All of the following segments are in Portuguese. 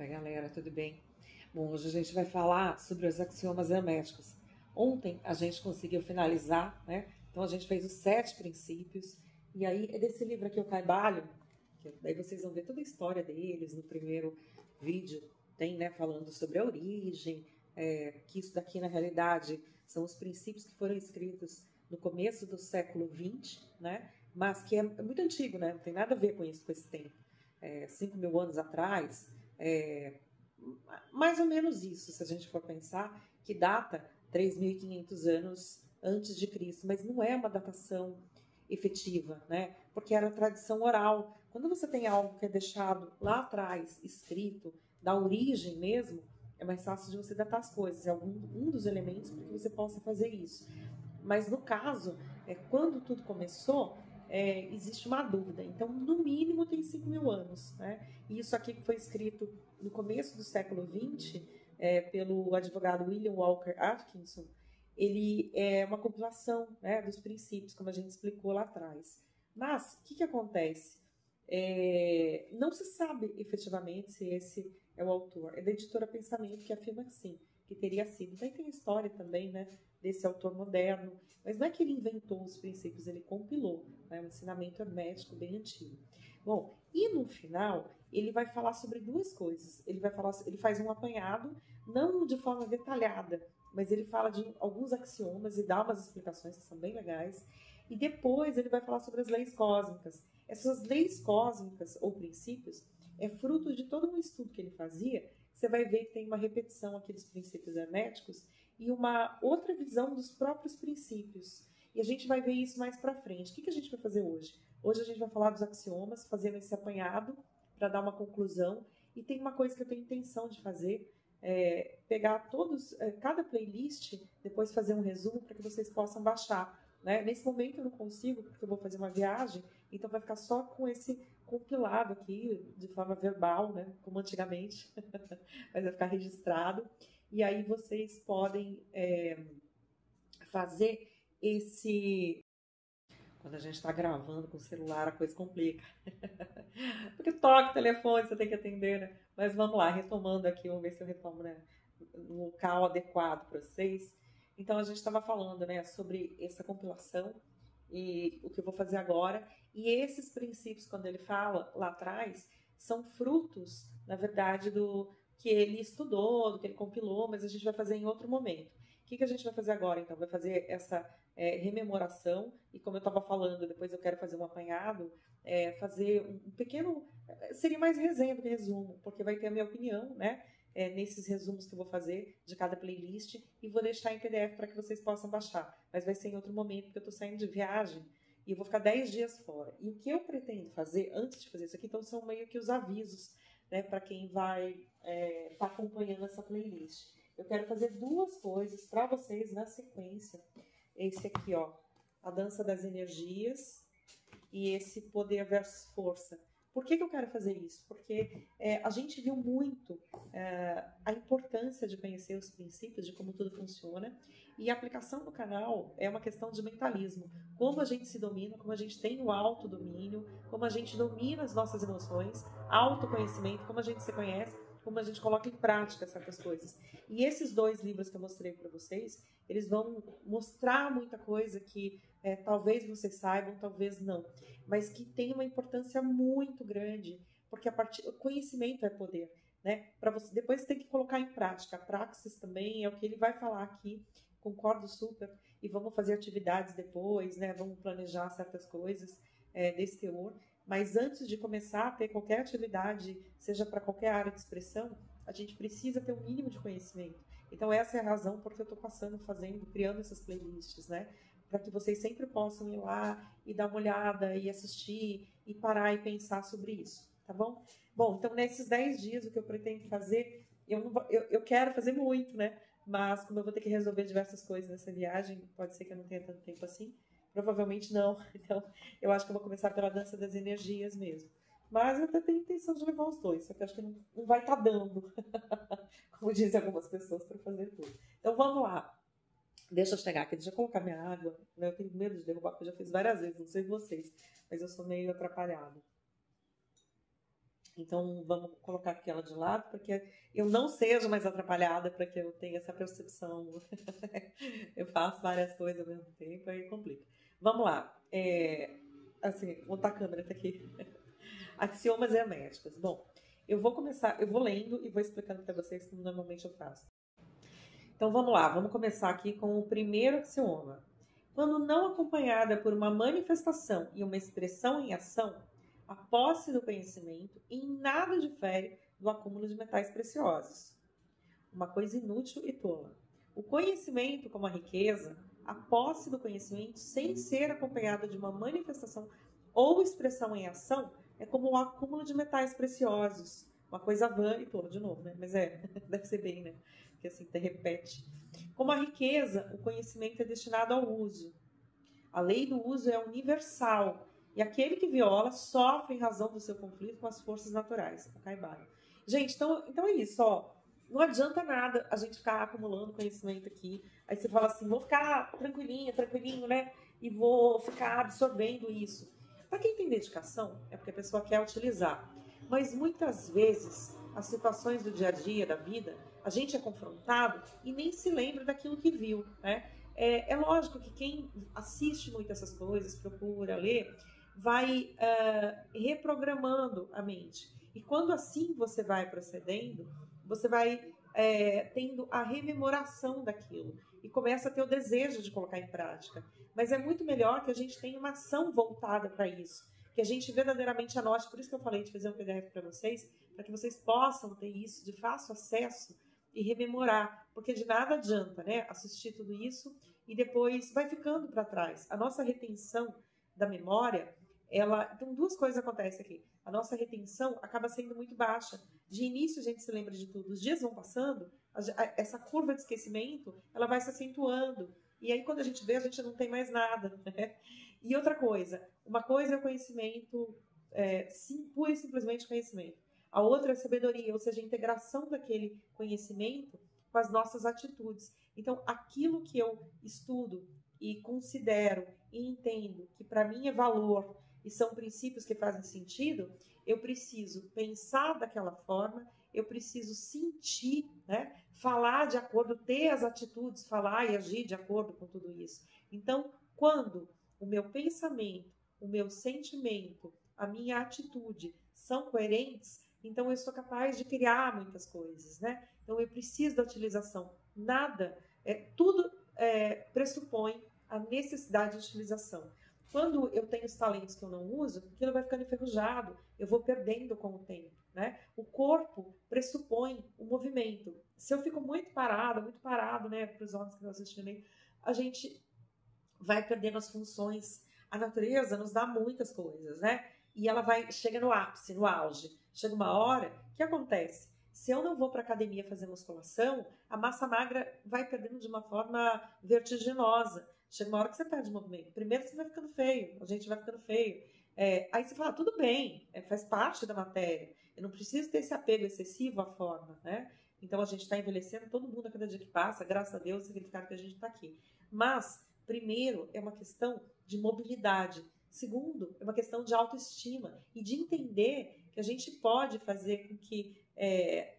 Oi, galera, tudo bem? Bom, hoje a gente vai falar sobre os axiomas herméticos. Ontem a gente conseguiu finalizar, né? Então a gente fez os 7 princípios. E aí é desse livro aqui, o Caibalho, que daí vocês vão ver toda a história deles. No primeiro vídeo tem, né, falando sobre a origem, que isso daqui na realidade são os princípios que foram escritos no começo do século XX, né? Mas que é muito antigo, né? Não tem nada a ver com isso, com esse tempo. 5.000 anos atrás, é, mais ou menos isso, se a gente for pensar, que data 3.500 anos antes de Cristo, mas não é uma datação efetiva, né? Porque era tradição oral. Quando você tem algo que é deixado lá atrás, escrito, da origem mesmo, é mais fácil de você datar as coisas. É um dos elementos para que você possa fazer isso. Mas no caso, quando tudo começou, existe uma dúvida. Então, no mínimo, tem 5.000 anos. Né? E isso aqui que foi escrito no começo do século XX, pelo advogado William Walker Atkinson, ele é uma compilação, né, dos princípios, como a gente explicou lá atrás. Mas, o que acontece? Não se sabe efetivamente se esse é o autor. É da editora Pensamento que afirma que sim, que teria sido. Daí tem a história também, né, desse autor moderno, mas não é que ele inventou os princípios, ele compilou, né, um ensinamento hermético bem antigo. Bom, e no final ele vai falar sobre duas coisas. Ele faz um apanhado, não de forma detalhada, mas ele fala de alguns axiomas e dá umas explicações que são bem legais. E depois ele vai falar sobre as leis cósmicas. Essas leis cósmicas ou princípios é fruto de todo um estudo que ele fazia. Você vai ver que tem uma repetição aqui dos princípios herméticos e uma outra visão dos próprios princípios. E a gente vai ver isso mais para frente. O que a gente vai fazer hoje? Hoje a gente vai falar dos axiomas, fazendo esse apanhado para dar uma conclusão. E tem uma coisa que eu tenho intenção de fazer, pegar cada playlist, depois fazer um resumo para que vocês possam baixar. Né? Nesse momento eu não consigo, porque eu vou fazer uma viagem, então vai ficar só com esse compilado aqui, de forma verbal, né? Como antigamente, mas vai ficar registrado. E aí vocês podem fazer esse... Quando a gente está gravando com o celular, a coisa complica. Porque toca o telefone, você tem que atender, né? Mas vamos lá, retomando aqui, vamos ver se eu retomo, né, no local adequado para vocês. Então, a gente estava falando, né, sobre essa compilação e o que eu vou fazer agora. E esses princípios, quando ele fala lá atrás, são frutos, na verdade, do que ele estudou, do que ele compilou, mas a gente vai fazer em outro momento. O que a gente vai fazer agora, então? Vai fazer essa rememoração, e como eu estava falando, depois eu quero fazer um apanhado, fazer um pequeno... Seria mais resenha do que resumo, porque vai ter a minha opinião, né? Nesses resumos que eu vou fazer de cada playlist, e vou deixar em PDF para que vocês possam baixar. Mas vai ser em outro momento, porque eu estou saindo de viagem e eu vou ficar 10 dias fora. E o que eu pretendo fazer antes de fazer isso aqui, então, são meio que os avisos, né, para quem vai estar acompanhando essa playlist. Eu quero fazer duas coisas para vocês na sequência. Esse aqui, ó, a dança das energias, e esse poder versus força. Por que eu quero fazer isso? Porque a gente viu muito a importância de conhecer os princípios, de como tudo funciona, e a aplicação no canal é uma questão de mentalismo. Como a gente se domina, como a gente tem o autodomínio, como a gente domina as nossas emoções, autoconhecimento, como a gente se conhece, como a gente coloca em prática certas coisas. E esses 2 livros que eu mostrei para vocês, eles vão mostrar muita coisa que talvez vocês saibam, talvez não, mas que tem uma importância muito grande, porque o conhecimento é poder, né? Para você depois você tem que colocar em prática. A praxis também é o que ele vai falar aqui. Concordo super. E vamos fazer atividades depois, né? Vamos planejar certas coisas desse teor. Mas antes de começar a ter qualquer atividade, seja para qualquer área de expressão, a gente precisa ter um mínimo de conhecimento. Então essa é a razão porque eu estou criando essas playlists, né? Para que vocês sempre possam ir lá e dar uma olhada e assistir e parar e pensar sobre isso, tá bom? Bom, então nesses 10 dias o que eu pretendo fazer, eu quero fazer muito, né? Mas como eu vou ter que resolver diversas coisas nessa viagem, pode ser que eu não tenha tanto tempo assim. Provavelmente não. Então eu acho que eu vou começar pela dança das energias mesmo. Mas eu até tenho intenção de levar os 2, só que eu acho que não vai estar dando, como dizem algumas pessoas, para fazer tudo. Então vamos lá. Deixa eu chegar aqui, deixa eu colocar minha água. Né? Eu tenho medo de derrubar, porque eu já fiz várias vezes, não sei vocês, mas eu sou meio atrapalhada. Então, vamos colocar aquela de lado, porque eu não seja mais atrapalhada, para que eu tenha essa percepção. Eu faço várias coisas ao mesmo tempo, aí complica. Vamos lá. Assim, vou botar a câmera até aqui. Axiomas herméticos. Bom, eu vou começar, eu vou lendo e vou explicando para vocês como normalmente eu faço. Então vamos lá, vamos começar aqui com o primeiro axioma. Quando não acompanhada por uma manifestação e uma expressão em ação, a posse do conhecimento em nada difere do acúmulo de metais preciosos. Uma coisa inútil e tola. O conhecimento, como a riqueza, a posse do conhecimento sem ser acompanhada de uma manifestação ou expressão em ação, é como o acúmulo de metais preciosos. Uma coisa vã e tola, de novo, né? Mas deve ser bem, né? Porque assim, te repete. Como a riqueza, o conhecimento é destinado ao uso. A lei do uso é universal. E aquele que viola sofre em razão do seu conflito com as forças naturais. Gente, então é isso, ó. Não adianta nada a gente ficar acumulando conhecimento aqui. Aí você fala assim, vou ficar tranquilinho, né? E vou ficar absorvendo isso. Para quem tem dedicação, é porque a pessoa quer utilizar. Mas muitas vezes, as situações do dia a dia, da vida, a gente é confrontado e nem se lembra daquilo que viu, né? É lógico que quem assiste muito essas coisas, procura ler, vai reprogramando a mente. E quando assim você vai procedendo, você vai tendo a rememoração daquilo e começa a ter o desejo de colocar em prática. Mas é muito melhor que a gente tenha uma ação voltada para isso, que a gente verdadeiramente anote. Por isso que eu falei de fazer um PDF para vocês, para que vocês possam ter isso de fácil acesso e rememorar, porque de nada adianta, né, assistir tudo isso e depois vai ficando para trás. A nossa retenção da memória, então duas coisas acontecem aqui. A nossa retenção acaba sendo muito baixa. De início a gente se lembra de tudo, os dias vão passando, essa curva de esquecimento, ela vai se acentuando. E aí quando a gente vê, a gente não tem mais nada, né? E outra coisa, uma coisa é o conhecimento, pura e simplesmente conhecimento. A outra é a sabedoria, ou seja, a integração daquele conhecimento com as nossas atitudes. Então, aquilo que eu estudo e considero e entendo que para mim é valor e são princípios que fazem sentido, eu preciso pensar daquela forma, eu preciso sentir, né? Falar de acordo, ter as atitudes, falar e agir de acordo com tudo isso. Então, quando o meu pensamento, o meu sentimento, a minha atitude são coerentes, então eu sou capaz de criar muitas coisas, né? Então eu preciso da utilização. Tudo pressupõe a necessidade de utilização. Quando eu tenho os talentos que eu não uso, aquilo vai ficando enferrujado, eu vou perdendo com o tempo, né? O corpo pressupõe o movimento. Se eu fico muito parado, né, para os homens que estão assistindo aí, a gente vai perdendo as funções. A natureza nos dá muitas coisas, né? E ela chega no ápice, no auge. Chega uma hora, o que acontece? Se eu não vou para a academia fazer musculação, a massa magra vai perdendo de uma forma vertiginosa. Chega uma hora que você perde o movimento. Primeiro você vai ficando feio, a gente vai ficando feio. Aí você fala, tudo bem, faz parte da matéria. Eu não preciso ter esse apego excessivo à forma, né? Então a gente está envelhecendo, todo mundo a cada dia que passa, graças a Deus, significa que a gente está aqui. Mas, primeiro, é uma questão de mobilidade. Segundo, é uma questão de autoestima e de entender que a gente pode fazer com que,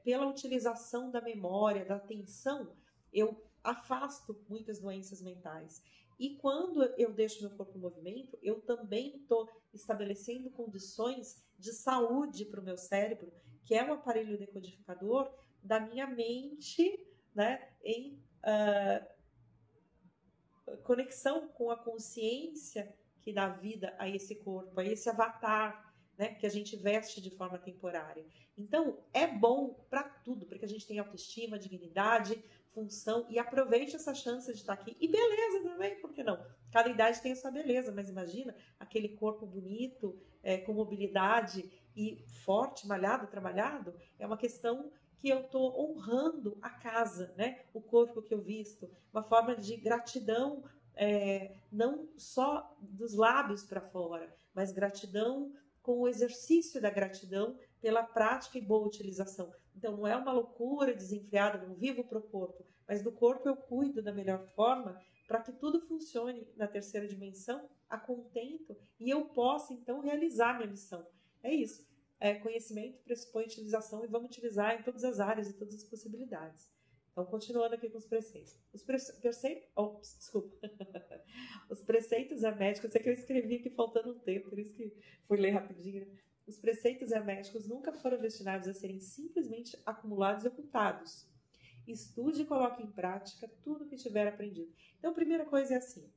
pela utilização da memória, da atenção, eu afasto muitas doenças mentais. E quando eu deixo meu corpo em movimento, eu também estou estabelecendo condições de saúde para o meu cérebro, que é um aparelho decodificador da minha mente, né, em conexão com a consciência que dá vida a esse corpo, a esse avatar, né, que a gente veste de forma temporária. Então, é bom para tudo, porque a gente tem autoestima, dignidade, função, e aproveite essa chance de estar aqui. E beleza também, por que não? Cada idade tem a sua beleza, mas imagina aquele corpo bonito, com mobilidade e forte, malhado, trabalhado, é uma questão que eu estou honrando a casa, né? O corpo que eu visto, uma forma de gratidão, não só dos lábios para fora, mas gratidão com o exercício da gratidão pela prática e boa utilização. Então não é uma loucura desenfreada, não vivo para o corpo, mas do corpo eu cuido da melhor forma para que tudo funcione na terceira dimensão a contento e eu possa então realizar minha missão. É isso. conhecimento pressupõe utilização e vamos utilizar em todas as áreas e todas as possibilidades. Então, continuando aqui com os preceitos. Desculpa. Os preceitos herméticos, sei que eu escrevi aqui faltando um tempo, por isso que fui ler rapidinho. Os preceitos herméticos nunca foram destinados a serem simplesmente acumulados e ocultados. Estude e coloque em prática tudo o que tiver aprendido. Então, a primeira coisa é assim,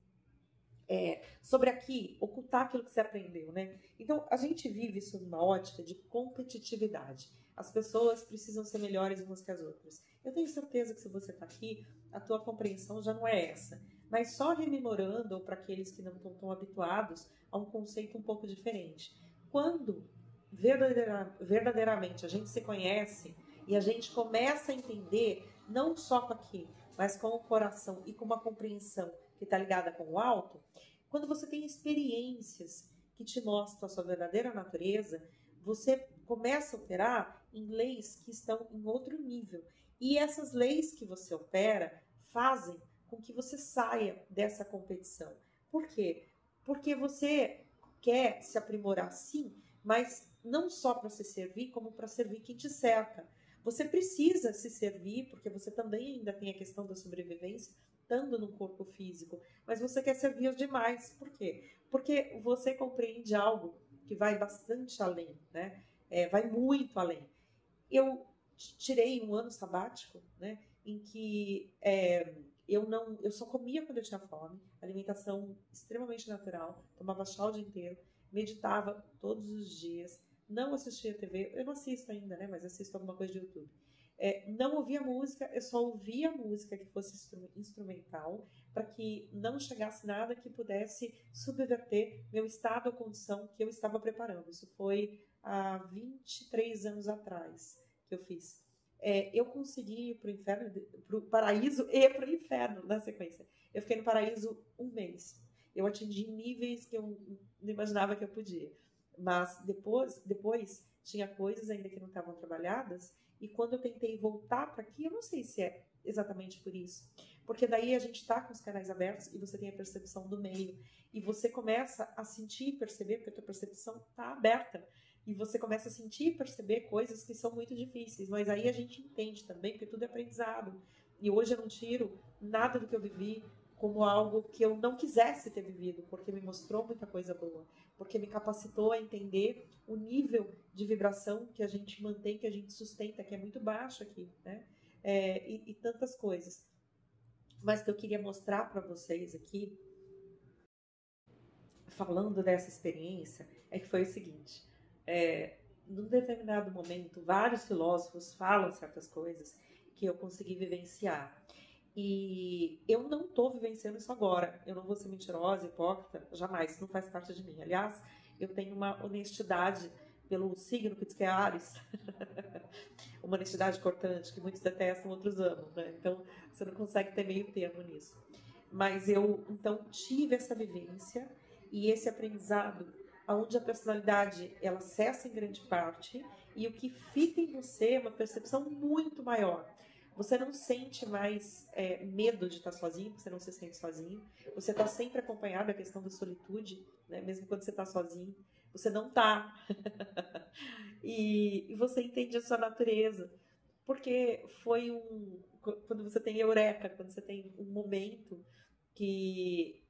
sobre aqui, ocultar aquilo que você aprendeu, né? Então, a gente vive sob uma ótica de competitividade. As pessoas precisam ser melhores umas que as outras. Eu tenho certeza que se você está aqui, a tua compreensão já não é essa. Mas só rememorando, ou para aqueles que não estão tão habituados, a um conceito um pouco diferente. Quando verdadeiramente a gente se conhece e a gente começa a entender, não só com aqui, mas com o coração e com uma compreensão que está ligada com o alto, quando você tem experiências que te mostram a sua verdadeira natureza, você começa a operar em leis que estão em outro nível. E essas leis que você opera fazem com que você saia dessa competição. Por quê? Porque você quer se aprimorar sim, mas não só para se servir, como para servir quem te cerca. Você precisa se servir, porque você também ainda tem a questão da sobrevivência, estando no corpo físico, mas você quer servir os demais. Por quê? Porque você compreende algo que vai bastante além, né? Vai muito além. Eu tirei um ano sabático, né? Em que eu só comia quando eu tinha fome, alimentação extremamente natural, tomava chá o dia inteiro, meditava todos os dias, não assistia TV, eu não assisto ainda, né? Mas assisto alguma coisa de YouTube. Não ouvia música, eu só ouvia música que fosse instrumental, para que não chegasse nada que pudesse subverter meu estado ou condição que eu estava preparando. Isso foi há 23 anos atrás que eu fiz. Eu consegui ir para o paraíso e para o inferno na sequência. Eu fiquei no paraíso um mês. Eu atingi níveis que eu não imaginava que eu podia. Mas depois tinha coisas ainda que não estavam trabalhadas. E quando eu tentei voltar para aqui, eu não sei se é exatamente por isso. Porque daí a gente está com os canais abertos e você tem a percepção do meio. E você começa a sentir e perceber, porque a tua percepção está aberta. E você começa a sentir e perceber coisas que são muito difíceis. Mas aí a gente entende também, porque tudo é aprendizado. E hoje eu não tiro nada do que eu vivi como algo que eu não quisesse ter vivido, porque me mostrou muita coisa boa, porque me capacitou a entender o nível de vibração que a gente mantém, que a gente sustenta, que é muito baixo aqui, né? E tantas coisas. Mas que eu queria mostrar para vocês aqui, falando dessa experiência, é que foi o seguinte, num determinado momento, vários filósofos falam certas coisas que eu consegui vivenciar. E eu não estou vivenciando isso agora. Eu não vou ser mentirosa, hipócrita, jamais. Isso não faz parte de mim. Aliás, eu tenho uma honestidade pelo signo que diz que é Áries. Uma honestidade cortante, que muitos detestam, outros amam, né? Então, você não consegue ter meio termo nisso. Mas eu, então, tive essa vivência e esse aprendizado, onde a personalidade, ela cessa em grande parte e o que fica em você é uma percepção muito maior. Você não sente mais medo de estar sozinho, você não se sente sozinho. Você está sempre acompanhado, a questão da solitude, né? Mesmo quando você está sozinho. Você não está. E você entende a sua natureza. Porque foi quando você tem eureka, quando você tem um momento que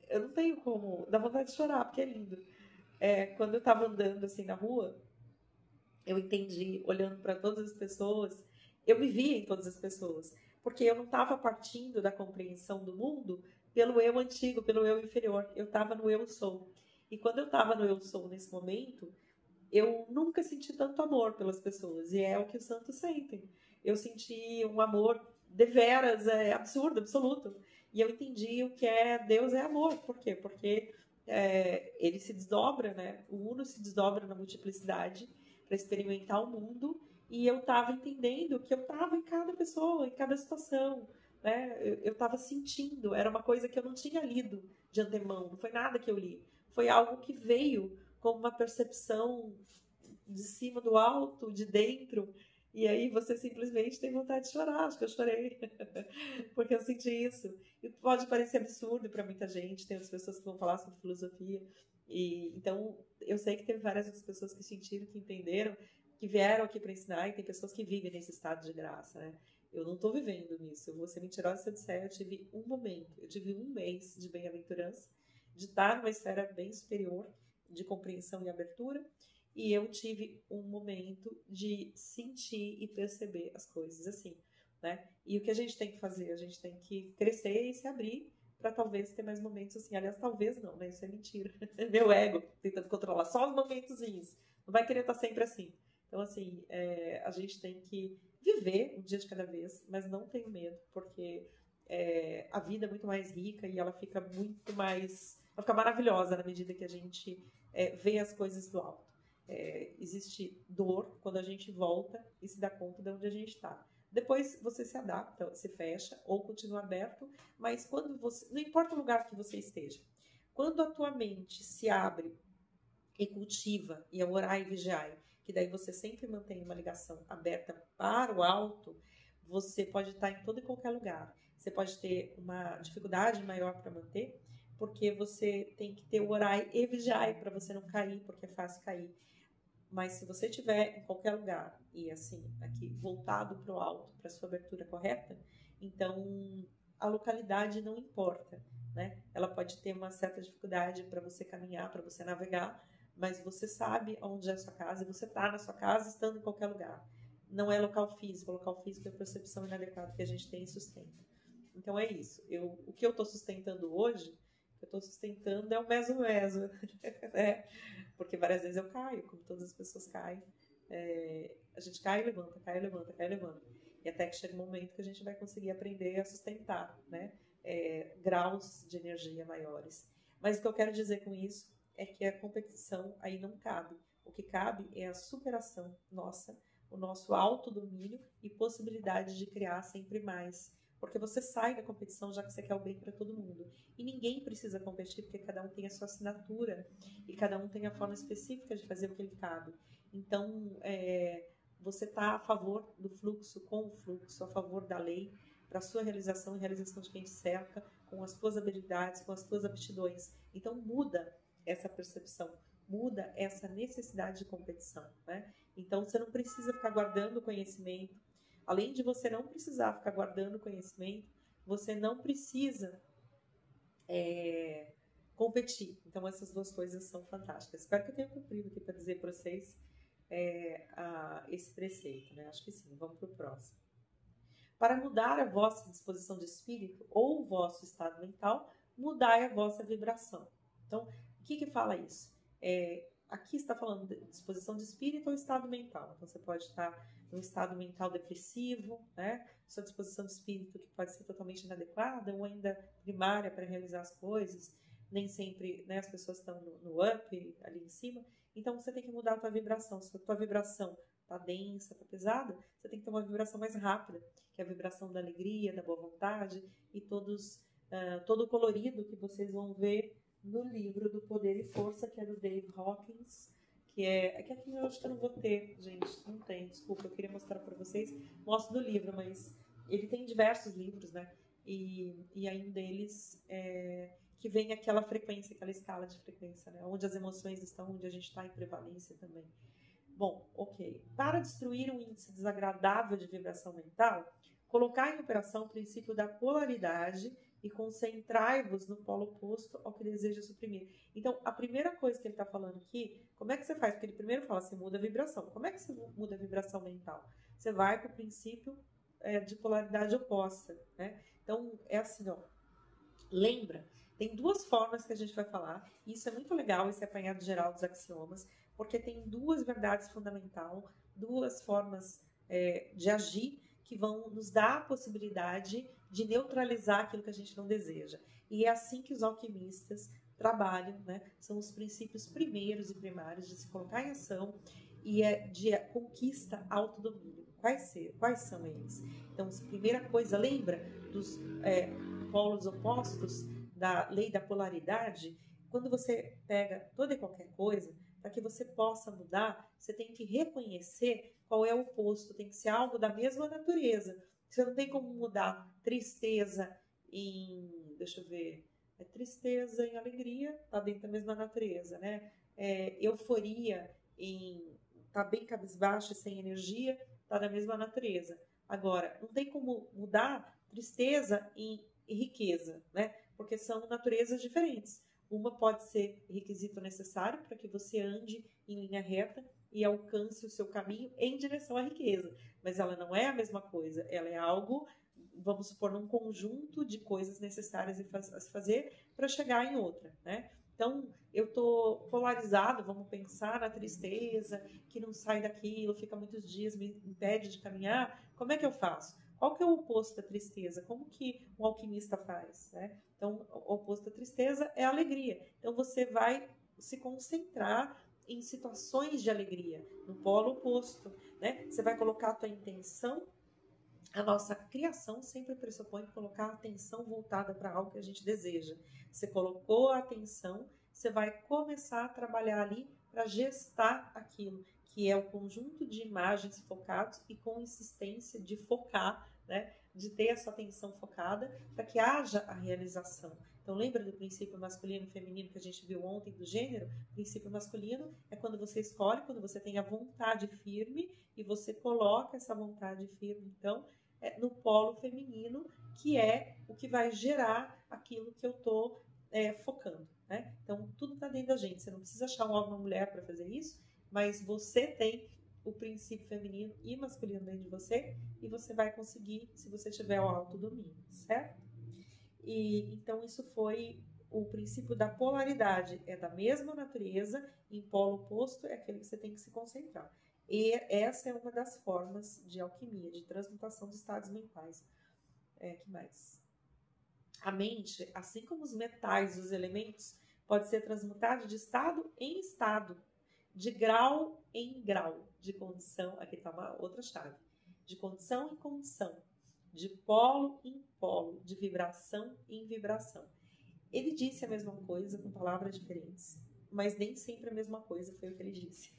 eu não tenho como, dá vontade de chorar, porque é lindo. Quando eu estava andando assim na rua, eu entendi, olhando para todas as pessoas, eu me via em todas as pessoas, porque eu não estava partindo da compreensão do mundo pelo eu antigo, pelo eu inferior, eu estava no eu sou. E quando eu estava no eu sou nesse momento, eu nunca senti tanto amor pelas pessoas, e é o que os santos sentem. Eu senti um amor deveras, absurdo, absoluto. E eu entendi o que é Deus é amor. Por quê? Porque ele se desdobra, né? O uno se desdobra na multiplicidade para experimentar o mundo, e eu estava entendendo que eu estava em cada pessoa, em cada situação, né? Eu estava sentindo, era uma coisa que eu não tinha lido de antemão, não foi nada que eu li, foi algo que veio como uma percepção de cima, do alto, de dentro, e aí você simplesmente tem vontade de chorar. Acho que eu chorei porque eu senti isso. E pode parecer absurdo para muita gente, tem as pessoas que vão falar sobre filosofia, E então eu sei que teve várias outras pessoas que sentiram, que entenderam, que vieram aqui para ensinar, e tem pessoas que vivem nesse estado de graça, né? Eu não estou vivendo nisso. Eu vou ser mentirosa se eu disser, eu tive um momento, eu tive um mês de bem-aventurança, de estar numa esfera bem superior, de compreensão e abertura, e eu tive um momento de sentir e perceber as coisas assim, né? E o que a gente tem que fazer? A gente tem que crescer e se abrir para talvez ter mais momentos assim. Aliás, talvez não, né? Isso é mentira. Meu ego tentando controlar só os momentozinhos. Não vai querer estar sempre assim. Então, assim, a gente tem que viver um dia de cada vez, mas não tenho medo, porque a vida é muito mais rica e ela fica muito mais... Ela fica maravilhosa na medida que a gente vê as coisas do alto. Existe dor quando a gente volta e se dá conta de onde a gente está. Depois você se adapta, se fecha ou continua aberto, mas quando você... Não importa o lugar que você esteja. Quando a tua mente se abre e cultiva, e é orar e vigiar, que daí você sempre mantém uma ligação aberta para o alto, você pode estar em todo e qualquer lugar. Você pode ter uma dificuldade maior para manter, porque você tem que ter o orar e vigiar para você não cair, porque é fácil cair. Mas se você estiver em qualquer lugar e assim, aqui voltado para o alto, para a sua abertura correta, então a localidade não importa, né? Ela pode ter uma certa dificuldade para você caminhar, para você navegar, mas você sabe onde é a sua casa e você está na sua casa estando em qualquer lugar. Não é local físico é a percepção inadequada que a gente tem e sustenta. Então é isso. O que eu estou sustentando hoje, o que eu estou sustentando é o meso-meso, né? Porque várias vezes eu caio, como todas as pessoas caem. A gente cai e levanta, cai e levanta, cai e levanta. E até que chega um momento que a gente vai conseguir aprender a sustentar, né? Graus de energia maiores. Mas o que eu quero dizer com isso é que a competição aí não cabe. O que cabe é a superação nossa, o nosso autodomínio e possibilidade de criar sempre mais. Porque você sai da competição já que você quer o bem para todo mundo. E ninguém precisa competir porque cada um tem a sua assinatura e cada um tem a forma específica de fazer o que lhe cabe. Então, você está a favor do fluxo, com o fluxo, a favor da lei, para a sua realização e realização de quem te cerca, com as tuas habilidades, com as tuas aptidões. Então, muda essa percepção, muda essa necessidade de competição, né? Então, você não precisa ficar guardando conhecimento. Além de você não precisar ficar guardando conhecimento, você não precisa competir. Então, essas duas coisas são fantásticas. Espero que eu tenha cumprido aqui para dizer para vocês esse preceito, né? Acho que sim. Vamos para o próximo. Para mudar a vossa disposição de espírito ou o vosso estado mental, mudai a vossa vibração. Então, o que fala isso? Aqui está falando de disposição de espírito ou estado mental. Então, você pode estar num estado mental depressivo, né? Sua disposição de espírito que pode ser totalmente inadequada ou ainda primária para realizar as coisas. Nem sempre, né, as pessoas estão no up, ali em cima. Então, você tem que mudar a tua vibração. Se a tua vibração está densa, está pesada, você tem que ter uma vibração mais rápida, que é a vibração da alegria, da boa vontade e todo o colorido que vocês vão ver no livro do Poder e Força, que é do Dave Hawkins, que aqui eu acho que eu não vou ter, gente, não tem, desculpa, eu queria mostrar para vocês, mostro do livro, mas ele tem diversos livros, né, e aí um deles que vem aquela frequência, aquela escala de frequência, né, onde as emoções estão, onde a gente está em prevalência também. Bom, ok. Para destruir um índice desagradável de vibração mental, colocar em operação o princípio da polaridade e concentrai-vos no polo oposto ao que deseja suprimir. Então, a primeira coisa que ele está falando aqui, como é que você faz? Porque ele primeiro fala, você muda a vibração. Como é que você muda a vibração mental? Você vai para o princípio de polaridade oposta, né? Então, é assim, ó. Lembra? Tem duas formas que a gente vai falar. E isso é muito legal, esse apanhado geral dos axiomas, porque tem duas verdades fundamentais, duas formas de agir que vão nos dar a possibilidade de neutralizar aquilo que a gente não deseja. E é assim que os alquimistas trabalham, né? São os princípios primeiros e primários de se colocar em ação e de conquista autodomínio. Quais são eles? Então, a primeira coisa, lembra dos polos opostos da lei da polaridade? Quando você pega toda e qualquer coisa, para que você possa mudar, você tem que reconhecer qual é o oposto, tem que ser algo da mesma natureza. Você não tem como mudar tristeza em, deixa eu ver, Tristeza em alegria, tá dentro da mesma natureza, né? Euforia em tá bem cabisbaixo e sem energia, tá na mesma natureza. Agora, não tem como mudar tristeza em riqueza, né? Porque são naturezas diferentes. Uma pode ser requisito necessário para que você ande em linha reta e alcance o seu caminho em direção à riqueza, mas ela não é a mesma coisa, ela é algo, vamos supor, num conjunto de coisas necessárias a se fazer para chegar em outra, né? Então, eu estou polarizado, vamos pensar na tristeza, que não sai daquilo, fica muitos dias, me impede de caminhar. Como é que eu faço? Qual que é o oposto da tristeza? Como que um alquimista faz, né? Então, o oposto da tristeza é a alegria. Então, você vai se concentrar em situações de alegria, no polo oposto, né? Você vai colocar a tua intenção. A nossa criação sempre pressupõe colocar a atenção voltada para algo que a gente deseja. Você colocou a atenção, você vai começar a trabalhar ali para gestar aquilo, que é o conjunto de imagens focadas e com insistência de focar, né? De ter essa atenção focada para que haja a realização. Então, lembra do princípio masculino e feminino que a gente viu ontem do gênero? O princípio masculino é quando você escolhe, quando você tem a vontade firme e você coloca essa vontade firme, então, no polo feminino, que é o que vai gerar aquilo que eu estou focando, né? Então, tudo está dentro da gente. Você não precisa achar um homem ou uma mulher para fazer isso, mas você tem o princípio feminino e masculino dentro de você e você vai conseguir se você tiver o autodomínio, certo? E então isso foi o princípio da polaridade, é da mesma natureza, em polo oposto é aquele que você tem que se concentrar. E essa é uma das formas de alquimia, de transmutação dos estados mentais. Que mais? A mente, assim como os metais, os elementos, pode ser transmutado de estado em estado, de grau em grau, de condição, aqui está uma outra chave, de condição em condição, de polo em polo, de vibração em vibração. Ele disse a mesma coisa com palavras diferentes, mas nem sempre a mesma coisa foi o que ele disse.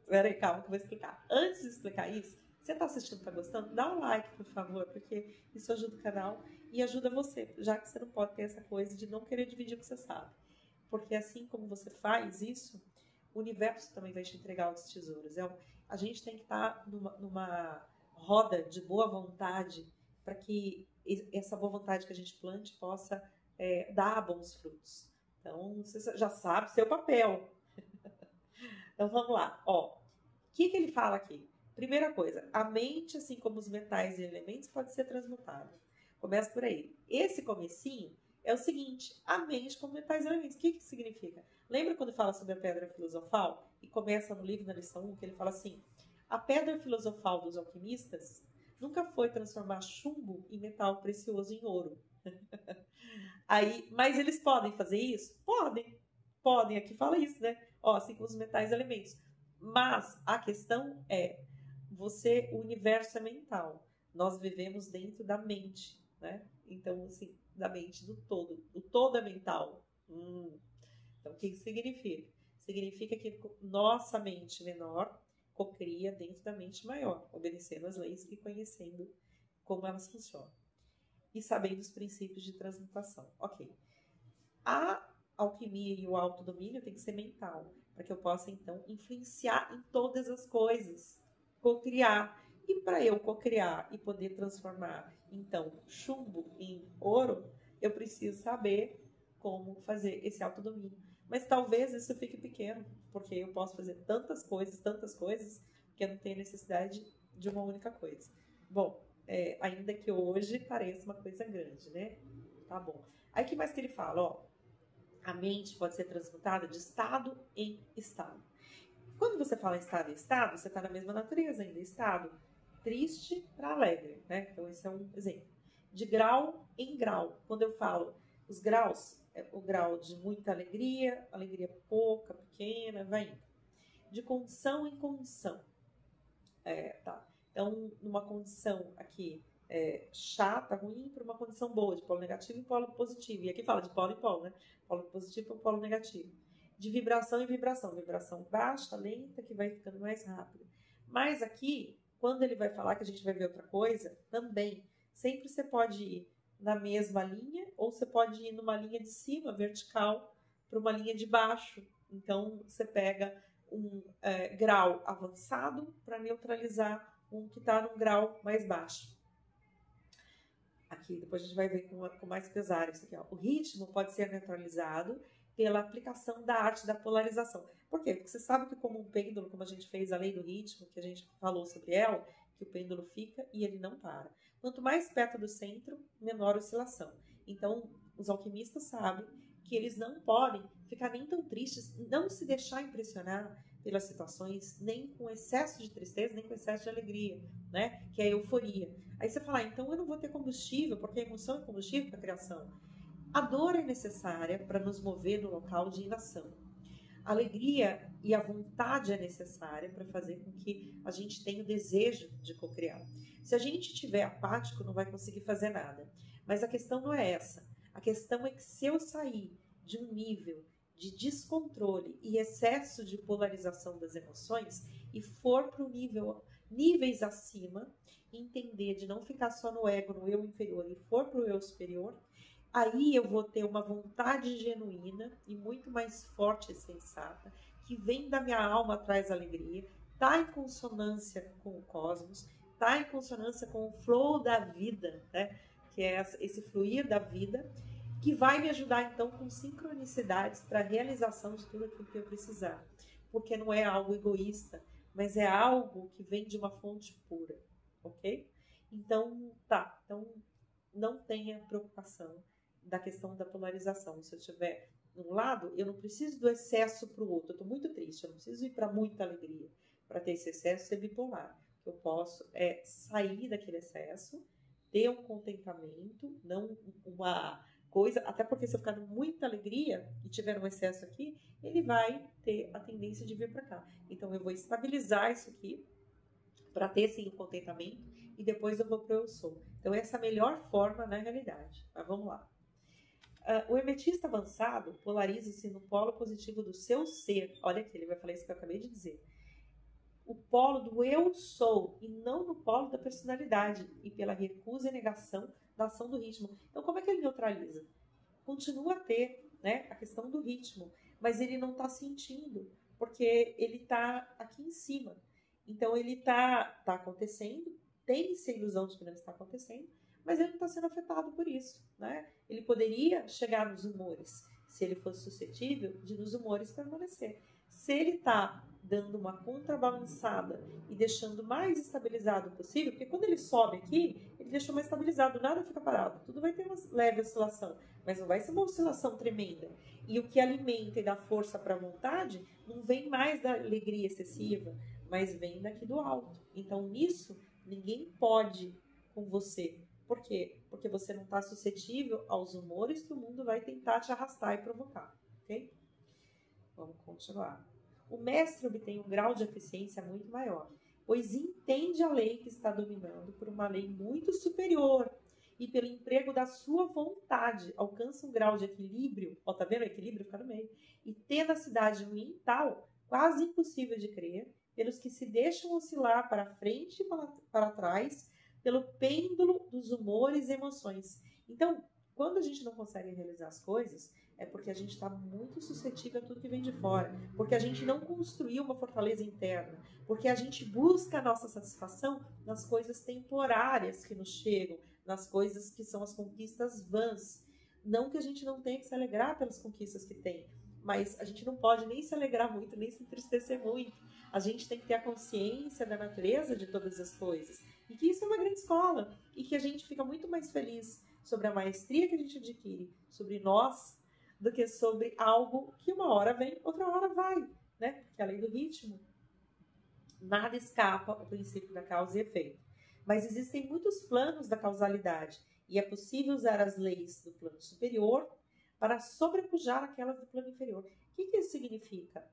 Peraí, calma que eu vou explicar. Antes de explicar isso, você está assistindo, está gostando? Dá um like, por favor, porque isso ajuda o canal e ajuda você, já que você não pode ter essa coisa de não querer dividir o que você sabe. Porque assim como você faz isso, o universo também vai te entregar outros tesouros. A gente tem que estar numa roda de boa vontade para que essa boa vontade que a gente plante possa dar bons frutos. Então, você já sabe seu papel. Então, vamos lá. O que ele fala aqui? Primeira coisa, a mente, assim como os metais e elementos, pode ser transmutada. Começa por aí. Esse comecinho é o seguinte, a mente como metais e elementos. O que significa? Lembra quando fala sobre a pedra filosofal? E começa no livro, na lição 1, que ele fala assim, a pedra filosofal dos alquimistas nunca foi transformar chumbo em metal precioso em ouro. Mas eles podem fazer isso? Podem, aqui fala isso, né? Assim como os metais e elementos. Mas a questão é, o universo é mental. Nós vivemos dentro da mente, né? Então, assim, da mente do todo. O todo é mental. Então, o que significa? Significa que nossa mente menor cocria dentro da mente maior, obedecendo as leis e conhecendo como elas funcionam. E sabendo os princípios de transmutação. Ok. A alquimia e o autodomínio tem que ser mental, para que eu possa, então, influenciar em todas as coisas, cocriar. E para eu cocriar e poder transformar, então, chumbo em ouro, eu preciso saber como fazer esse autodomínio. Mas talvez isso fique pequeno, porque eu posso fazer tantas coisas, que eu não tenho necessidade de uma única coisa. Bom, ainda que hoje pareça uma coisa grande, né? Tá bom. Aí o que mais que ele fala? A mente pode ser transmutada de estado em estado. Quando você fala em estado em estado, você está na mesma natureza ainda. Estado triste para alegre, né? Então esse é um exemplo. De grau em grau. Quando eu falo os graus, o grau de muita alegria, alegria pouca, pequena, vai indo. De condição em condição. Tá. Então, numa condição aqui chata, ruim, para uma condição boa, de polo negativo e polo positivo. E aqui fala de polo e polo, né? Polo positivo e polo negativo. De vibração em vibração. Vibração baixa, lenta, que vai ficando mais rápido. Mas aqui, quando ele vai falar que a gente vai ver outra coisa, também, sempre você pode ir na mesma linha, ou você pode ir numa linha de cima, vertical, para uma linha de baixo. Então, você pega um grau avançado para neutralizar um que está num grau mais baixo. Aqui, depois a gente vai ver com mais pesar isso aqui. Ó. O ritmo pode ser neutralizado pela aplicação da arte da polarização. Por quê? Porque você sabe que como um pêndulo, como a gente fez a lei do ritmo, que a gente falou sobre ela, que o pêndulo fica e ele não para. Quanto mais perto do centro, menor a oscilação. Então, os alquimistas sabem que eles não podem ficar nem tão tristes, não se deixar impressionar pelas situações, nem com excesso de tristeza, nem com excesso de alegria, né? Que é a euforia. Aí você fala, então eu não vou ter combustível, porque a emoção é combustível para a criação. A dor é necessária para nos mover no local de inação. A alegria e a vontade é necessária para fazer com que a gente tenha o desejo de cocriar. Se a gente estiver apático, não vai conseguir fazer nada. Mas a questão não é essa. A questão é que se eu sair de um nível de descontrole e excesso de polarização das emoções e for para níveis acima, entender de não ficar só no ego, no eu inferior e for para o eu superior, aí eu vou ter uma vontade genuína e muito mais forte e sensata, que vem da minha alma, traz alegria, está em consonância com o cosmos, está em consonância com o flow da vida, né? Que é esse fluir da vida, que vai me ajudar, então, com sincronicidades para a realização de tudo aquilo que eu precisar. Porque não é algo egoísta, mas é algo que vem de uma fonte pura, ok? Então, tá. Então, não tenha preocupação da questão da polarização. Se eu estiver num lado, eu não preciso do excesso para o outro. Eu estou muito triste, eu não preciso ir para muita alegria para ter esse excesso, ser bipolar. O que eu posso é sair daquele excesso, ter um contentamento, não uma coisa, até porque se eu ficar com muita alegria e tiver um excesso aqui, ele vai ter a tendência de vir para cá. Então eu vou estabilizar isso aqui para ter sim o contentamento e depois eu vou para o eu sou. Então essa é a melhor forma na realidade. Mas vamos lá. O hermetista avançado polariza-se no polo positivo do seu ser. Olha aqui, ele vai falar isso que eu acabei de dizer. O polo do eu sou e não no polo da personalidade e pela recusa e negação da ação do ritmo. Então, como é que ele neutraliza? Continua a ter, né, a questão do ritmo, mas ele não está sentindo, porque ele está aqui em cima. Então, ele está acontecendo, tem-se a ilusão de que não está acontecendo, mas ele não está sendo afetado por isso, né? Ele poderia chegar nos humores, se ele fosse suscetível de nos humores permanecer. Se ele está dando uma contrabalançada e deixando mais estabilizado possível, porque quando ele sobe aqui, ele deixou mais estabilizado, nada fica parado, tudo vai ter uma leve oscilação, mas não vai ser uma oscilação tremenda. E o que alimenta e dá força para a vontade não vem mais da alegria excessiva, mas vem daqui do alto. Então, nisso, ninguém pode com você. Por quê? Porque você não está suscetível aos humores que o mundo vai tentar te arrastar e provocar, ok? Vamos continuar. O mestre obtém um grau de eficiência muito maior, pois entende a lei que está dominando por uma lei muito superior e pelo emprego da sua vontade alcança um grau de equilíbrio, ó, tá vendo? O equilíbrio fica no meio, e tenacidade mental quase impossível de crer, pelos que se deixam oscilar para frente e para trás pelo pêndulo dos humores e emoções. Então, quando a gente não consegue realizar as coisas, é porque a gente está muito suscetível a tudo que vem de fora, porque a gente não construiu uma fortaleza interna, porque a gente busca a nossa satisfação nas coisas temporárias que nos chegam, nas coisas que são as conquistas vãs. Não que a gente não tenha que se alegrar pelas conquistas que tem, mas a gente não pode nem se alegrar muito, nem se entristecer muito. A gente tem que ter a consciência da natureza de todas as coisas, e que isso é uma grande escola, e que a gente fica muito mais feliz sobre a maestria que a gente adquire, sobre nós, do que sobre algo que uma hora vem, outra hora vai, né? Porque além do ritmo, nada escapa ao princípio da causa e efeito. Mas existem muitos planos da causalidade e é possível usar as leis do plano superior para sobrepujar aquelas do plano inferior. O que isso significa?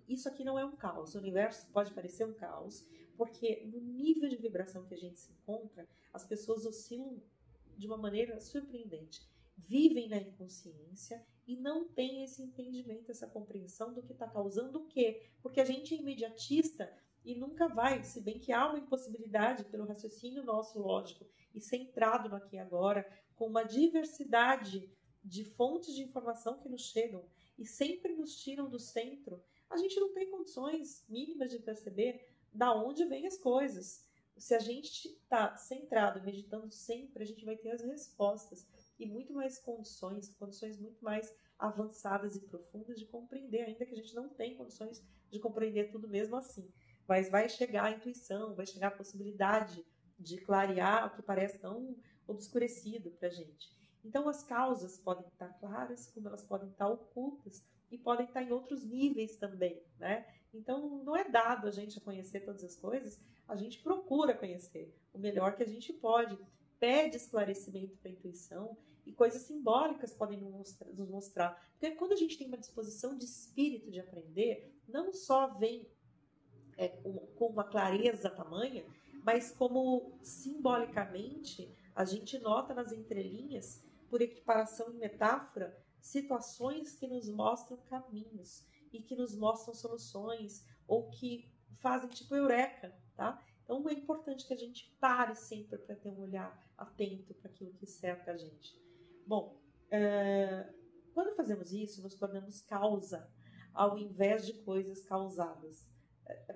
Isso aqui não é um caos. O universo pode parecer um caos, porque no nível de vibração que a gente se encontra, as pessoas oscilam de uma maneira surpreendente. Vivem na inconsciência e não têm esse entendimento, essa compreensão do que está causando o quê? Porque a gente é imediatista e nunca vai, se bem que há uma impossibilidade pelo raciocínio nosso lógico e centrado no aqui e agora, com uma diversidade de fontes de informação que nos chegam e sempre nos tiram do centro, a gente não tem condições mínimas de perceber da onde vêm as coisas. Se a gente está centrado, meditando sempre, a gente vai ter as respostas e muito mais condições muito mais avançadas e profundas de compreender, ainda que a gente não tenha condições de compreender tudo mesmo assim. Mas vai chegar a intuição, vai chegar a possibilidade de clarear o que parece tão obscurecido para a gente. Então, as causas podem estar claras, como elas podem estar ocultas, e podem estar em outros níveis também, né? Então, não é dado a gente a conhecer todas as coisas, a gente procura conhecer o melhor que a gente pode, pede esclarecimento para a intuição, e coisas simbólicas podem nos mostrar. Porque quando a gente tem uma disposição de espírito de aprender, não só vem com uma clareza tamanha, mas como simbolicamente a gente nota nas entrelinhas, por equiparação e metáfora, situações que nos mostram caminhos e que nos mostram soluções ou que fazem tipo eureka, tá? Então é importante que a gente pare sempre para ter um olhar atento para aquilo que cerca a gente. Bom, quando fazemos isso, nos tornamos causa ao invés de coisas causadas.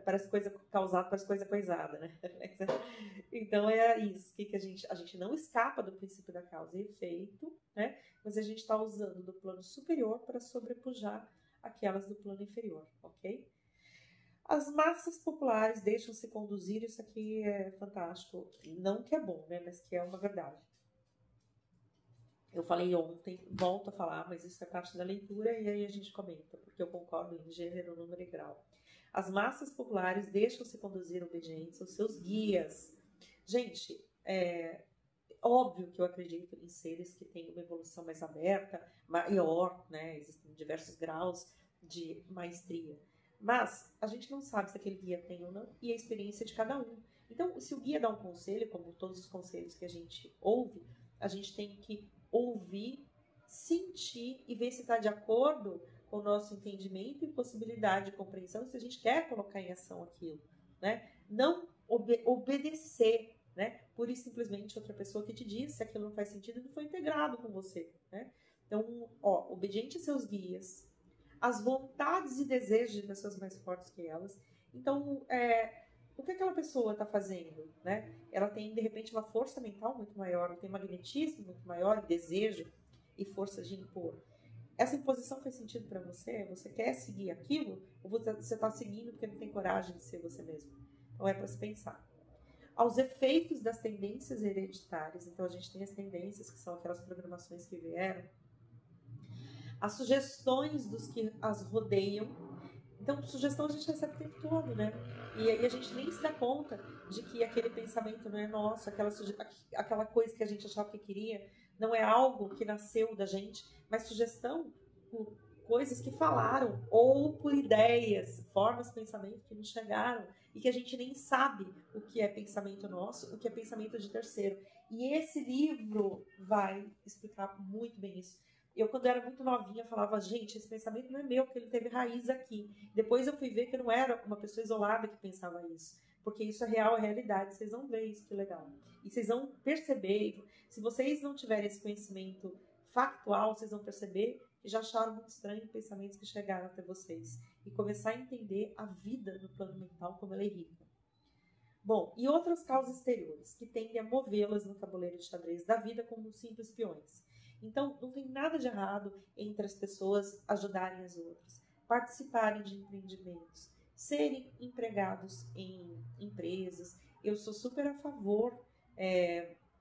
Parece coisa causada, parece coisa coisada, né? Então é isso, que a gente não escapa do princípio da causa e efeito, né? Mas a gente está usando do plano superior para sobrepujar aquelas do plano inferior, ok? As massas populares deixam-se conduzir, isso aqui é fantástico, não que é bom, né? Mas que é uma verdade. Eu falei ontem, volto a falar, mas isso é parte da leitura e aí a gente comenta, porque eu concordo em gênero, número e grau. As massas populares deixam-se conduzir obedientes aos seus guias. Gente, óbvio que eu acredito em seres que têm uma evolução mais aberta, maior, né? Existem diversos graus de maestria. Mas a gente não sabe se aquele guia tem ou não e a experiência de cada um. Então, se o guia dá um conselho, como todos os conselhos que a gente ouve, a gente tem que ouvir, sentir e ver se está de acordo com o nosso entendimento e possibilidade de compreensão, se a gente quer colocar em ação aquilo, né? Não obedecer, né? Pura e simplesmente outra pessoa que te diz se aquilo não faz sentido e não foi integrado com você, né? Então, obediente a seus guias, as vontades e desejos de pessoas mais fortes que elas. Então, o que aquela pessoa está fazendo, né? Ela tem, de repente, uma força mental muito maior, ela tem magnetismo muito maior, desejo e força de impor. Essa imposição faz sentido para você? Você quer seguir aquilo? Ou você está seguindo porque não tem coragem de ser você mesmo? Então, é para se pensar. Aos efeitos das tendências hereditárias, então a gente tem as tendências, que são aquelas programações que vieram, as sugestões dos que as rodeiam. Então, sugestão a gente recebe o tempo todo, né? E aí a gente nem se dá conta de que aquele pensamento não é nosso, aquela coisa que a gente achava que queria, não é algo que nasceu da gente, mas sugestão por coisas que falaram, ou por ideias, formas de pensamento que nos chegaram, e que a gente nem sabe o que é pensamento nosso, o que é pensamento de terceiro. E esse livro vai explicar muito bem isso. Eu, quando era muito novinha, falava, gente, esse pensamento não é meu, porque ele teve raiz aqui. Depois eu fui ver que eu não era uma pessoa isolada que pensava isso. Porque isso é real, é realidade. Vocês vão ver isso, que legal. E vocês vão perceber. Se vocês não tiverem esse conhecimento factual, vocês vão perceber que já acharam muito estranho pensamentos que chegaram até vocês. E começar a entender a vida no plano mental, como ela é rica. Bom, e outras causas exteriores, que tendem a movê-las no tabuleiro de xadrez da vida como simples peões. Então, não tem nada de errado entre as pessoas ajudarem as outras, participarem de empreendimentos, serem empregados em empresas. Eu sou super a favor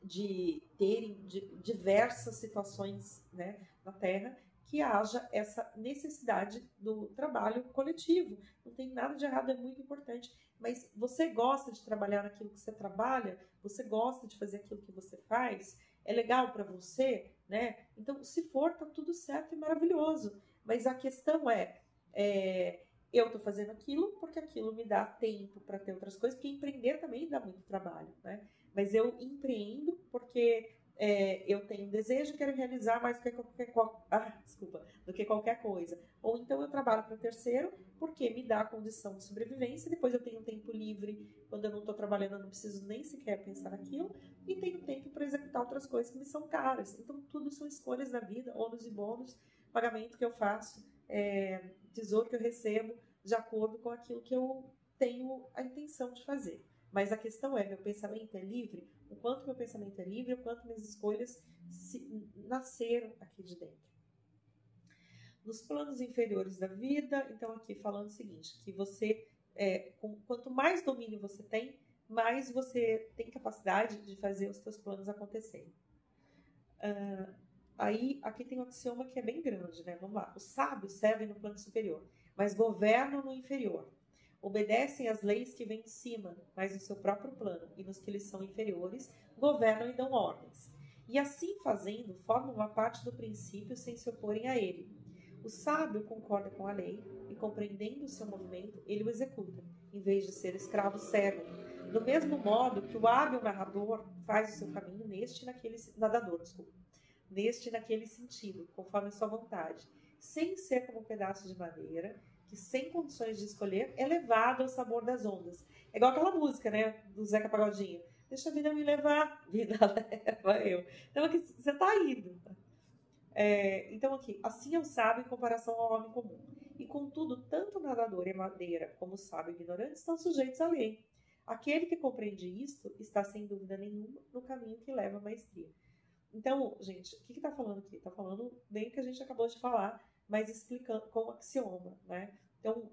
de terem diversas situações, né, na Terra que haja essa necessidade do trabalho coletivo. Não tem nada de errado, é muito importante. Mas você gosta de trabalhar naquilo que você trabalha? Você gosta de fazer aquilo que você faz? É legal para você, né? Então, se for, tá tudo certo e maravilhoso. Mas a questão eu tô fazendo aquilo porque aquilo me dá tempo para ter outras coisas, porque empreender também dá muito trabalho, né? Mas eu empreendo porque eu tenho um desejo, quero realizar mais do que do que qualquer coisa. Ou então eu trabalho para o terceiro porque me dá a condição de sobrevivência, depois eu tenho um tempo livre, quando eu não estou trabalhando eu não preciso nem sequer pensar naquilo, e tenho tempo para executar outras coisas que me são caras. Então tudo são escolhas da vida, ônus e bônus, pagamento que eu faço, tesouro que eu recebo, de acordo com aquilo que eu tenho a intenção de fazer. Mas a questão é, meu pensamento é livre? O quanto meu pensamento é livre, o quanto minhas escolhas nasceram aqui de dentro. Nos planos inferiores da vida, então aqui falando o seguinte, que você, quanto mais domínio você tem, mais você tem capacidade de fazer os seus planos acontecerem. Aí, aqui tem um axioma que é bem grande, né? Vamos lá. Os sábios servem no plano superior, mas governam no inferior. Obedecem às leis que vêm de cima, mas no seu próprio plano, e nos que lhes são inferiores, governam e dão ordens. E assim fazendo, formam uma parte do princípio sem se oporem a ele. O sábio concorda com a lei, e compreendendo o seu movimento, ele o executa, em vez de ser escravo cego. Do mesmo modo que o hábil narrador faz o seu caminho neste e naquele sentido, conforme a sua vontade, sem ser como um pedaço de madeira, que sem condições de escolher é levado ao sabor das ondas. É igual aquela música, né, do Zeca Pagodinho. Deixa a vida me levar, vida leva eu. Então aqui você está indo. Então aqui, assim é o sábio em comparação ao homem comum. E contudo, tanto o nadador e a madeira como o sábio ignorante estão sujeitos à lei. Aquele que compreende isto está sem dúvida nenhuma no caminho que leva à maestria. Então, gente, o que está falando aqui? Está falando bem o que a gente acabou de falar, mas explicando com axioma, né? Então,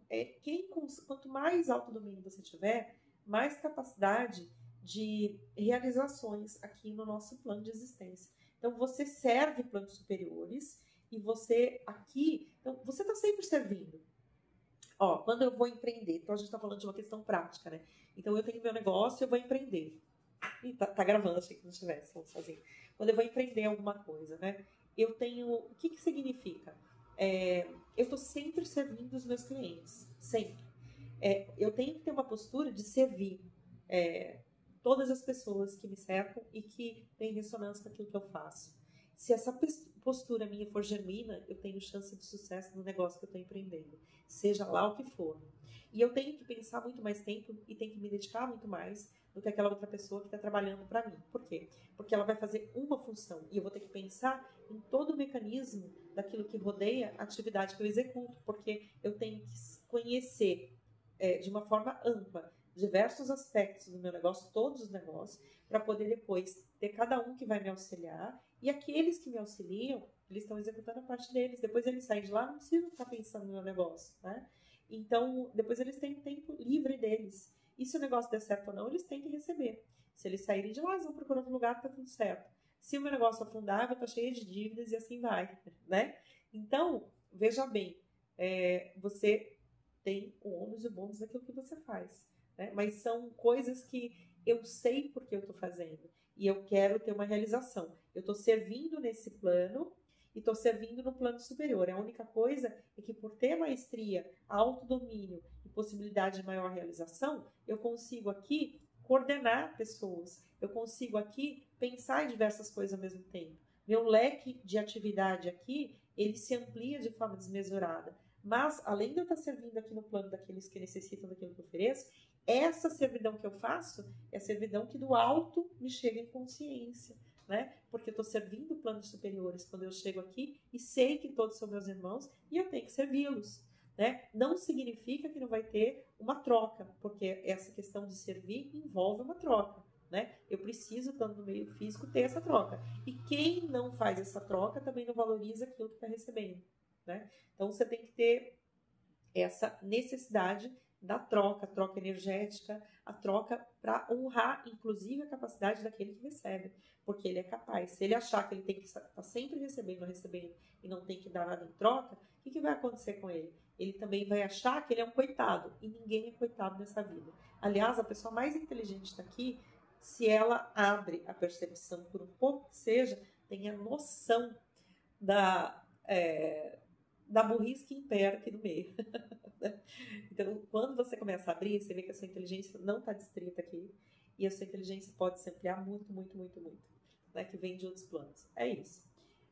quanto mais autodomínio você tiver, mais capacidade de realizações aqui no nosso plano de existência. Então, você serve planos superiores e você aqui... Então, você está sempre servindo. Ó, quando eu vou empreender, então a gente está falando de uma questão prática, né? Então, eu tenho meu negócio, eu vou empreender. Ih, tá gravando, achei que não estivesse sozinho. Quando eu vou empreender alguma coisa, né? Eu tenho... O que significa? Eu estou sempre servindo os meus clientes. Sempre. Eu tenho que ter uma postura de servir todas as pessoas que me cercam e que têm ressonância com aquilo que eu faço. Se essa postura minha for genuína, eu tenho chance de sucesso no negócio que eu estou empreendendo. Seja lá o que for. E eu tenho que pensar muito mais tempo e tenho que me dedicar muito mais do que aquela outra pessoa que está trabalhando para mim. Por quê? Porque ela vai fazer uma função e eu vou ter que pensar em todo o mecanismo daquilo que rodeia a atividade que eu executo, porque eu tenho que conhecer de uma forma ampla diversos aspectos do meu negócio, todos os negócios, para poder depois ter cada um que vai me auxiliar, e aqueles que me auxiliam, eles estão executando a parte deles, depois eles saem de lá, não precisam ficar pensando no meu negócio, né? Então, depois eles têm tempo livre deles. E se o negócio der certo ou não, eles têm que receber. Se eles saírem de lá, eles vão procurar outro lugar, tá tudo certo. Se o meu negócio afundar, eu vou estar cheia de dívidas e assim vai, né? Então, veja bem, você tem o ônus e o bônus daquilo que você faz, né? Mas são coisas que eu sei porque eu estou fazendo e eu quero ter uma realização. Eu estou servindo nesse plano e estou servindo no plano superior. A única coisa é que por ter maestria, autodomínio e possibilidade de maior realização, eu consigo aqui coordenar pessoas, eu consigo aqui pensar em diversas coisas ao mesmo tempo. Meu leque de atividade aqui, ele se amplia de forma desmesurada. Mas, além de eu estar servindo aqui no plano daqueles que necessitam daquilo que eu ofereço, essa servidão que eu faço é a servidão que do alto me chega em consciência, né? Porque eu estou servindo planos superiores quando eu chego aqui e sei que todos são meus irmãos e eu tenho que servi-los, né? Não significa que não vai ter uma troca, porque essa questão de servir envolve uma troca, né? Eu preciso, estando no meio físico, ter essa troca. E quem não faz essa troca também não valoriza aquilo que está recebendo, né? Então, você tem que ter essa necessidade da troca, a troca energética, a troca para honrar, inclusive, a capacidade daquele que recebe, porque ele é capaz. Se ele achar que ele tem que estar sempre recebendo e não tem que dar nada em troca, o que vai acontecer com ele? Ele também vai achar que ele é um coitado, e ninguém é coitado nessa vida. Aliás, a pessoa mais inteligente daqui, se ela abre a percepção, por um pouco que seja, tem a noção da burrice que impera aqui no meio. Então, quando você começa a abrir, você vê que a sua inteligência não está distrita aqui e a sua inteligência pode se ampliar muito, muito, muito, muito. né, que vem de outros planos. É isso.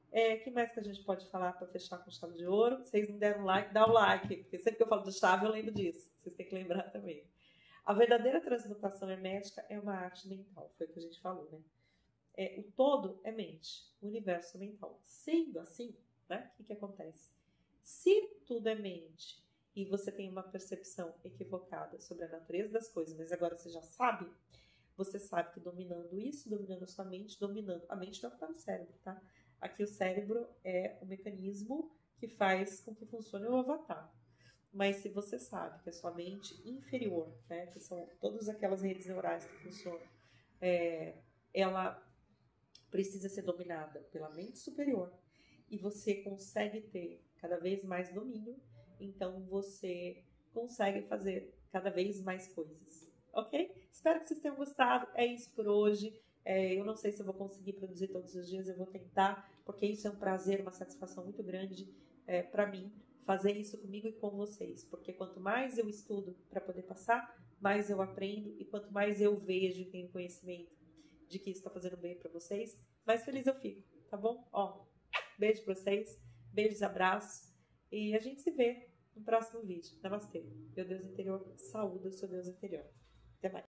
O que mais que a gente pode falar para fechar com chave de ouro? Vocês não deram like, dá o like, porque sempre que eu falo de chave eu lembro disso. Vocês têm que lembrar também. A verdadeira transmutação hermética é uma arte mental, foi o que a gente falou, né? O todo é mente, o universo é mental. Sendo assim, né, o que acontece? Se tudo é mente e você tem uma percepção equivocada sobre a natureza das coisas, mas agora você já sabe, você sabe que dominando isso, dominando a sua mente, dominando a mente não está no cérebro, tá? Aqui o cérebro é o mecanismo que faz com que funcione o avatar. Mas se você sabe que a sua mente inferior, né, que são todas aquelas redes neurais que funcionam, ela precisa ser dominada pela mente superior e você consegue ter cada vez mais domínio, então você consegue fazer cada vez mais coisas, ok? Espero que vocês tenham gostado, é isso por hoje. Eu não sei se eu vou conseguir produzir todos os dias, eu vou tentar, porque isso é um prazer, uma satisfação muito grande para mim, fazer isso comigo e com vocês, porque quanto mais eu estudo para poder passar, mais eu aprendo, e quanto mais eu vejo e tenho conhecimento de que isso está fazendo bem para vocês, mais feliz eu fico, tá bom? Beijo para vocês, beijos, abraços, e a gente se vê no próximo vídeo. Namastê. Meu Deus interior, saúde o seu Deus interior. Até mais.